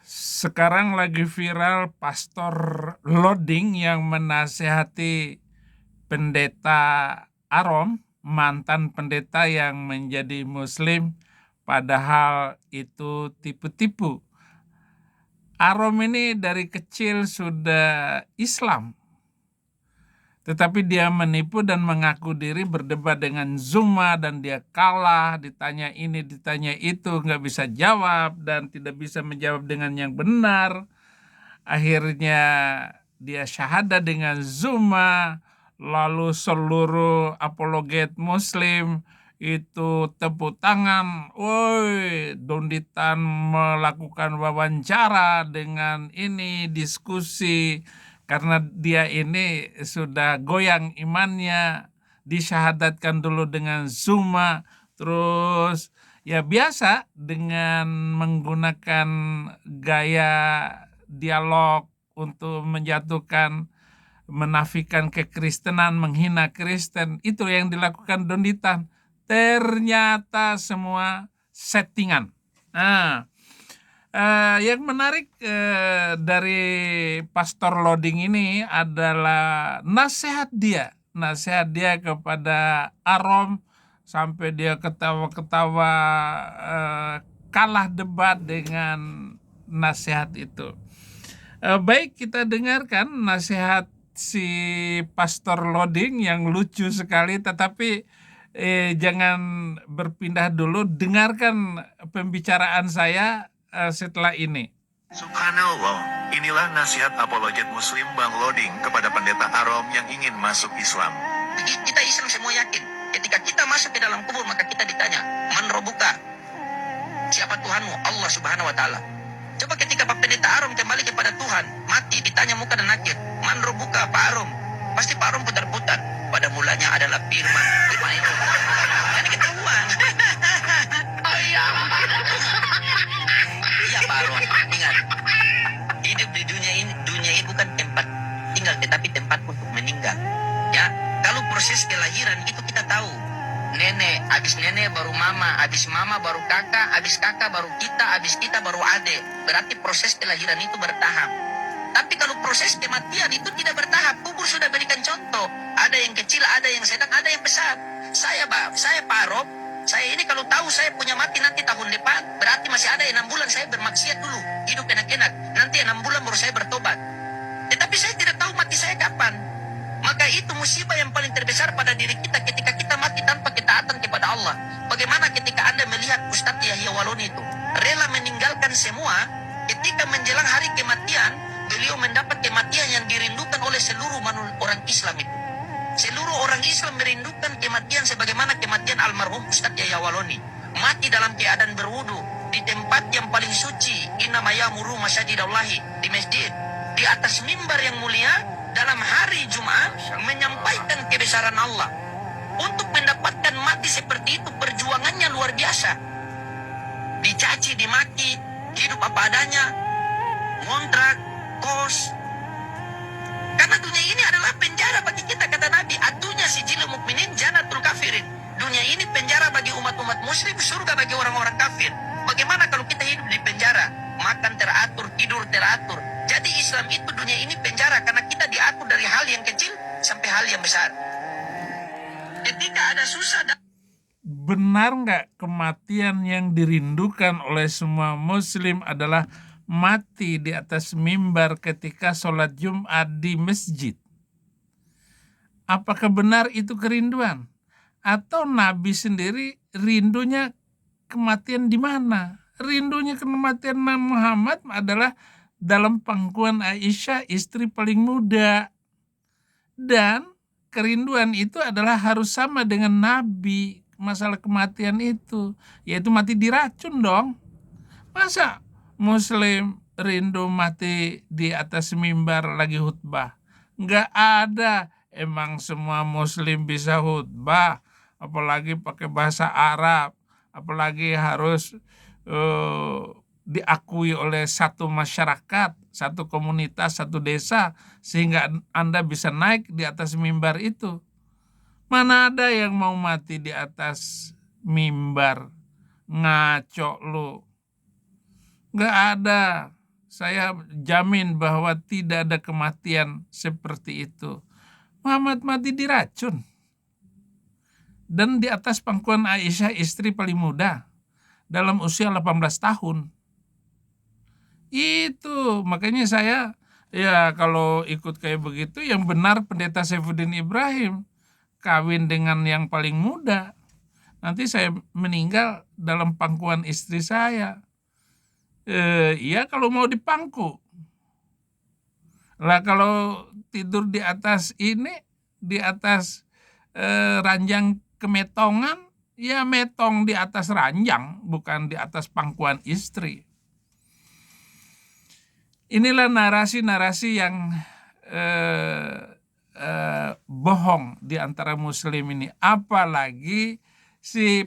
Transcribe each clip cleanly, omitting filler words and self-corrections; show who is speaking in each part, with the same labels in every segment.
Speaker 1: Sekarang lagi viral pastor Loding yang menasehati pendeta Arom, mantan pendeta yang menjadi muslim, padahal itu tipu-tipu. Arom ini dari kecil sudah Islam, tetapi dia menipu dan mengaku diri berdebat dengan Zuma dan dia kalah, ditanya ini, ditanya itu, nggak bisa jawab dan tidak bisa menjawab dengan yang benar. Akhirnya dia syahadat dengan Zuma, lalu seluruh apologet muslim itu tepuk tangan, woi, Donditan melakukan wawancara dengan ini, diskusi, karena dia ini sudah goyang imannya, disyahadatkan dulu dengan Zuma, terus ya biasa dengan menggunakan gaya dialog untuk menjatuhkan, menafikan kekristenan, menghina Kristen. Itu yang dilakukan Donditan. Ternyata semua settingan. Nah, yang menarik dari Pastor Loding ini adalah nasihat dia kepada Arom sampai dia ketawa-ketawa, kalah debat dengan nasihat itu. Baik, kita dengarkan nasihat si Pastor Loding yang lucu sekali, tetapi jangan berpindah dulu, dengarkan pembicaraan saya setelah ini.
Speaker 2: Subhanallah, inilah nasihat apologet muslim Bang Loding kepada pendeta Arom yang ingin masuk Islam.
Speaker 3: Kita Islam semua yakin, ketika kita masuk ke dalam kubur maka kita ditanya, Man Rabbuka? Siapa Tuhanmu? Allah Subhanahu wa Ta'ala. Coba ketika Pak Pendeta Arom kembali kepada Tuhan, mati, ditanya muka dan nakir, Man Rabbuka, Pak Arom? Pasti Pak Arom putar-putar. Pada mulanya adalah firman itu. Jadi ketahuan. Iya Pak Arom, ingat. Hidup di dunia ini bukan tempat tinggal, tetapi tempat untuk meninggal. Ya, kalau proses kelahiran itu kita tahu. Nenek, habis nenek baru mama, habis mama baru kakak, habis kakak baru kita, habis kita baru adik. Berarti proses kelahiran itu bertahap. Tapi kalau proses kematian itu tidak bertahap. Kubur sudah berikan contoh. Ada yang kecil, ada yang sedang, ada yang besar. Saya Pak Rob, saya ini kalau tahu saya punya mati nanti tahun depan, berarti masih ada 6 bulan saya bermaksiat dulu, hidup enak-enak. Nanti 6 bulan baru saya bertobat. Tetapi saya tidak tahu mati saya kapan. Maka itu musibah yang paling terbesar pada diri kita ketika kita mati tanpa ketaatan kepada Allah. Bagaimana ketika Anda melihat Ustadz Yahya Waloni itu rela meninggalkan semua, ketika menjelang hari kematian, beliau mendapat kematian yang dirindukan oleh seluruh orang Islam itu. Seluruh orang Islam merindukan kematian sebagaimana kematian almarhum Ustadz Yahya Waloni. Mati dalam keadaan berwudu di tempat yang paling suci, innama ya'muru masyajidallahi, di masjid, di atas mimbar yang mulia, dalam hari Jumat menyampaikan kebesaran Allah. Untuk mendapatkan mati seperti itu perjuangannya luar biasa. Dicaci, dimaki, hidup apa adanya, kontrak, kos. Karena dunia ini adalah penjara bagi kita, kata Nabi, adunya sijil mukminin janatul kafirin. Dunia ini penjara bagi umat-umat muslim, surga bagi orang-orang kafir. Bagaimana kalau kita hidup di penjara? Makan teratur, tidur teratur. Jadi Islam itu dunia ini penjara karena kita diatur dari hal yang kecil sampai hal yang besar. Ketika ada susah
Speaker 1: Benar nggak kematian yang dirindukan oleh semua muslim adalah mati di atas mimbar ketika sholat Jumat di masjid? Apakah benar itu kerinduan? Atau Nabi sendiri rindunya kematian di mana? Rindunya kematian Nabi Muhammad adalah dalam pangkuan Aisyah, istri paling muda. Dan kerinduan itu adalah harus sama dengan Nabi, masalah kematian itu, yaitu mati diracun dong. Masa muslim rindu mati di atas mimbar lagi khutbah? Nggak ada. Emang semua muslim bisa khutbah, apalagi pakai bahasa Arab, apalagi harus diakui oleh satu masyarakat, satu komunitas, satu desa, sehingga Anda bisa naik di atas mimbar itu. Mana ada yang mau mati di atas mimbar? Ngaco lu. Nggak ada. saya jamin bahwa tidak ada kematian seperti itu. Muhammad mati diracun. Dan di atas pangkuan Aisyah, istri paling muda, dalam usia 18 tahun. Itu makanya saya, ya kalau ikut kayak begitu, yang benar Pendeta Saifuddin Ibrahim, kawin dengan yang paling muda. Nanti saya meninggal dalam pangkuan istri saya. Iya kalau mau dipangku. Lah kalau tidur di atas ini, di atas ranjang kemetongan, ya metong di atas ranjang, bukan di atas pangkuan istri. Inilah narasi-narasi yang bohong di antara Muslim ini. Apalagi si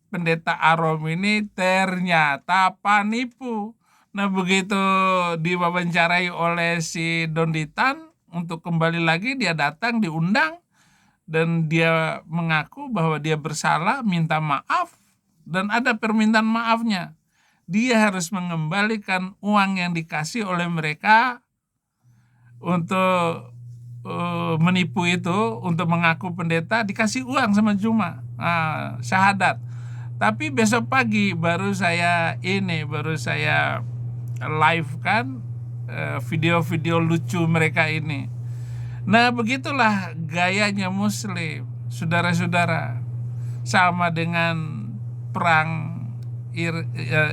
Speaker 1: Pendeta Arom ini ternyata penipu. Nah begitu diwawancarai oleh si Donditan untuk kembali lagi, dia datang diundang dan dia mengaku bahwa dia bersalah, minta maaf, dan ada permintaan maafnya. Dia harus mengembalikan uang yang dikasih oleh mereka untuk menipu itu, untuk mengaku pendeta, dikasih uang sama Juma, syahadat. Tapi besok pagi baru saya live kan video-video lucu mereka ini. Nah begitulah gayanya Muslim, saudara-saudara. Sama dengan perang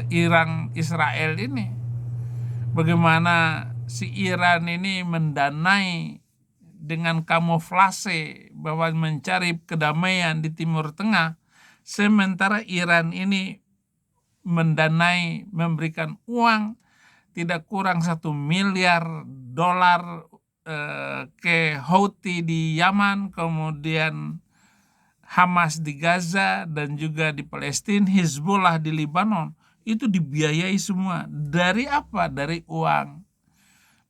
Speaker 1: Iran Israel ini. Bagaimana si Iran ini mendanai dengan kamuflase bahwa mencari kedamaian di Timur Tengah, sementara Iran ini mendanai, memberikan uang tidak kurang $1 miliar ke Houthi di Yaman, kemudian Hamas di Gaza, dan juga di Palestina, Hizbullah di Lebanon. Itu dibiayai semua. Dari apa? Dari uang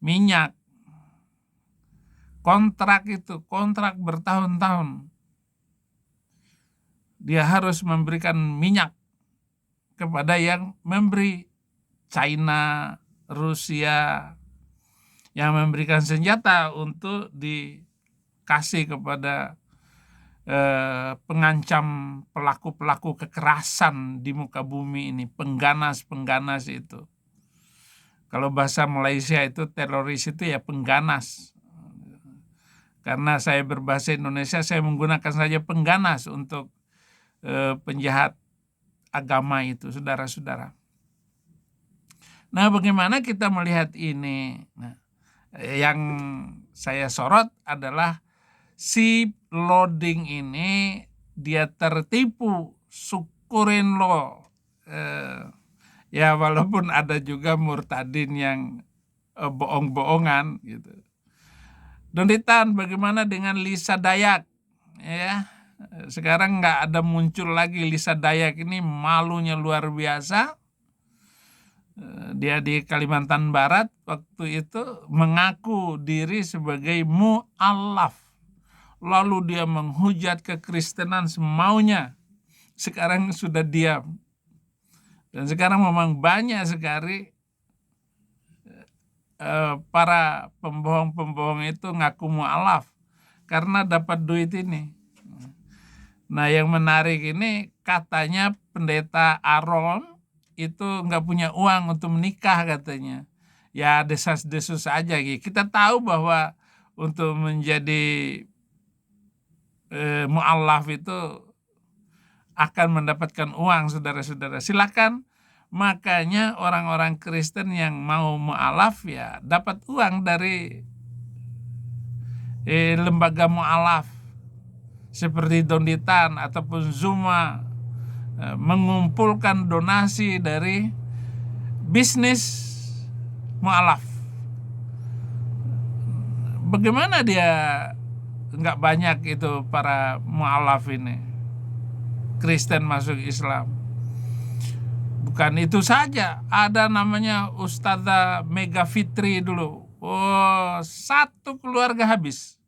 Speaker 1: minyak. Kontrak itu, kontrak bertahun-tahun. Dia harus memberikan minyak kepada yang memberi. China, Rusia, yang memberikan senjata untuk dikasih kepada pengancam pelaku-pelaku kekerasan di muka bumi ini, pengganas-pengganas itu. Kalau bahasa Malaysia itu teroris itu ya pengganas. Karena saya berbahasa Indonesia, saya menggunakan saja pengganas untuk penjahat agama itu, saudara-saudara. Nah, bagaimana kita melihat ini? Nah, yang saya sorot adalah si Loading ini dia tertipu, syukurin lo. Ya walaupun ada juga murtadin yang bohong-bohongan gitu. Donditan, bagaimana dengan Lisa Dayak? Ya, sekarang nggak ada muncul lagi Lisa Dayak ini, malunya luar biasa. Dia di Kalimantan Barat waktu itu mengaku diri sebagai mu'alaf. Lalu dia menghujat kekristenan semaunya. Sekarang sudah diam. Dan sekarang memang banyak sekali para pembohong-pembohong itu ngaku mu'alaf karena dapat duit ini. Nah yang menarik ini, katanya Pendeta Aron itu nggak punya uang untuk menikah katanya. Ya desas-desus aja gitu. Kita tahu bahwa untuk menjadi mu'alaf itu akan mendapatkan uang, saudara-saudara. Silakan. Makanya orang-orang Kristen yang mau mu'alaf ya dapat uang dari lembaga mu'alaf seperti Donditan ataupun Zuma, mengumpulkan donasi dari bisnis mu'alaf. Bagaimana dia nggak banyak itu para mu'alaf ini Kristen masuk Islam? Bukan itu saja, ada namanya Ustazah Mega Fitri dulu. Oh, satu keluarga habis.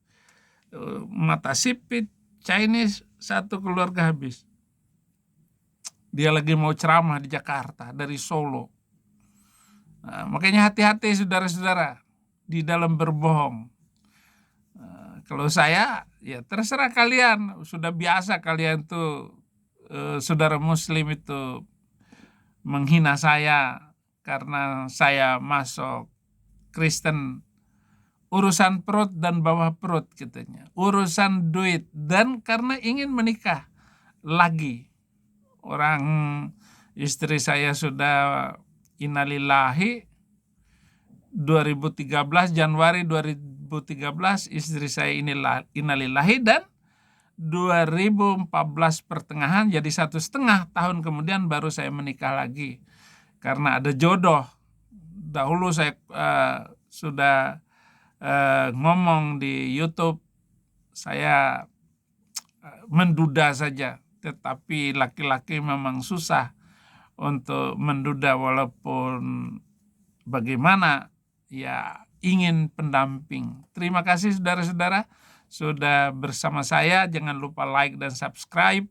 Speaker 1: Mata sipit, Chinese, satu keluarga habis. Dia lagi mau ceramah di Jakarta dari Solo. Makanya hati-hati saudara-saudara di dalam berbohong. Kalau saya, ya terserah kalian. Sudah biasa kalian tuh, saudara muslim itu menghina saya karena saya masuk Kristen. Urusan perut dan bawah perut katanya. Urusan duit dan karena ingin menikah lagi. Orang istri saya sudah innalillahi 2013, Januari 2013 istri saya innalillahi, dan 2014 pertengahan, jadi 1,5 tahun kemudian baru saya menikah lagi karena ada jodoh. Dahulu saya sudah ngomong di YouTube, saya menduda saja, tetapi laki-laki memang susah untuk menduda, walaupun bagaimana ya ingin pendamping. Terima kasih saudara-saudara sudah bersama saya. Jangan lupa like dan subscribe.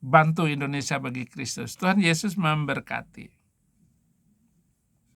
Speaker 1: Bantu Indonesia bagi Kristus. Tuhan Yesus memberkati.